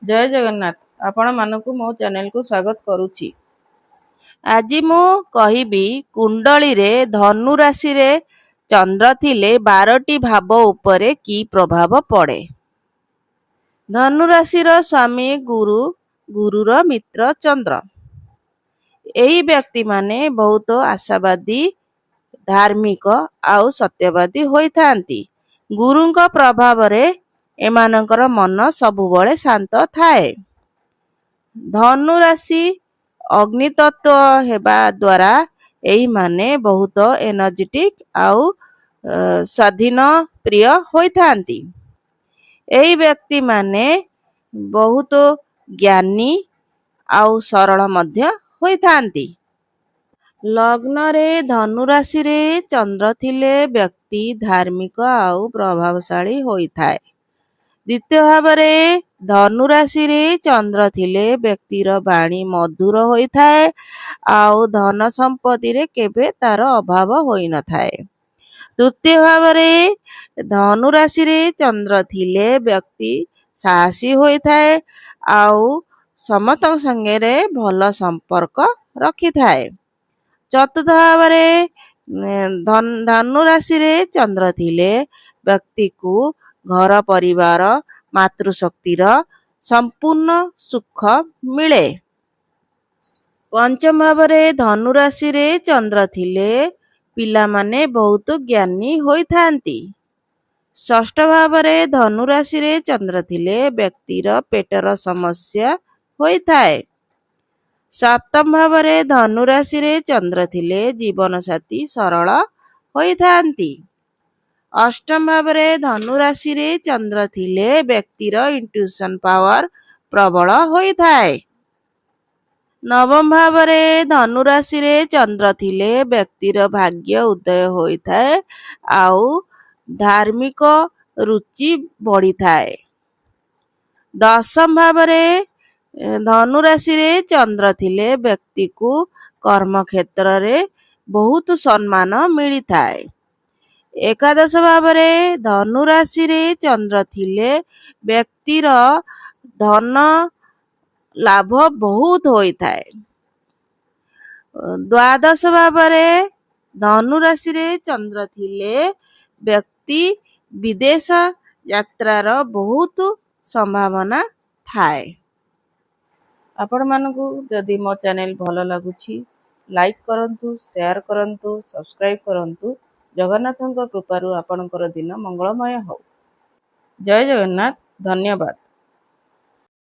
जय जगन्नाथ आपण मानकु मो चैनल को स्वागत करुछि। आज मु कहिबी कुंडली रे धनु राशि रे चंद्र थिले 12टी भाव उपरे की प्रभाव पड़े। धनु राशि रो स्वामी गुरु, गुरुर मित्र चंद्र। एही व्यक्ति माने बहुत आशावादी, धार्मिक आउ सत्यवादी होइथांती। गुरुंक प्रभाव रे एमानकर मन सबुबले शांत थाए। धनु राशि अग्नि तत्व हेबा द्वारा एही माने बहुत एनर्जेटिक आउ स्वाधीन प्रिय होइथांती। एही व्यक्ति माने बहुत ज्ञानी आउ सरल मध्य होइथांती। लग्न रे धनु राशि रे चंद्र थिले व्यक्ति धार्मिक आउ प्रभावशाली होइथाए। द्वितीय भाव रे धनु राशि रे चंद्र थिले व्यक्तिर वाणी मधुर होइथाए आउ धन संपत्ति रे केबे तार अभाव होई न थाए। तृतीय भाव रे धनु राशि रे चंद्र थिले व्यक्ति साहसी होइथाए आउ समस्त संगे रे भल संपर्क रखी थाए। चतुर्थ भाव रे धनु राशि रे चंद्र थिले व्यक्ति को घर परिवार मातृशक्तिर संपूर्ण सुख मिले। पंचम भाव रे धनु राशि रे चंद्र थिले पिला माने बहुत ज्ञानी होइथांती। षष्ठ भाव रे धनु राशि रे चंद्र थिले व्यक्तिर पेटर समस्या होइथाए। सप्तम भाव रे धनु राशि रे चंद्र थिले जीवन साथी सरल होइथांती। अष्टम भाव रे धनु राशि रे चंद्र थिले व्यक्तिर इंट्यूशन पावर प्रबल होइथाए। नवम भाव रे धनु राशि रे चंद्र थिले व्यक्तिर भाग्य उदय होइथाए आउ धार्मिक रुचि बढ़ी थाए। दशम भाव रे धनु राशि रे चंद्र थिले व्यक्ति को कर्म क्षेत्र रे बहुत सम्मान मिली थाए। एकादश भाव रे धनु राशि रे चंद्र थिले व्यक्तिर धन लाभ बहुत होइथाए। द्वादश भाव रे धनु राशि रे चंद्र थिले व्यक्ति विदेश यात्रार बहुत संभावना थाए। आपण मानकु जदि मो चैनल भल लागुछि लाइक करंतु, शेयर करंतु, सब्सक्राइब करंतु। जगन्नाथଙ୍କ कृपारु आपणकर दिन मंगलमय हो। जय जगन्नाथ। धन्यवाद।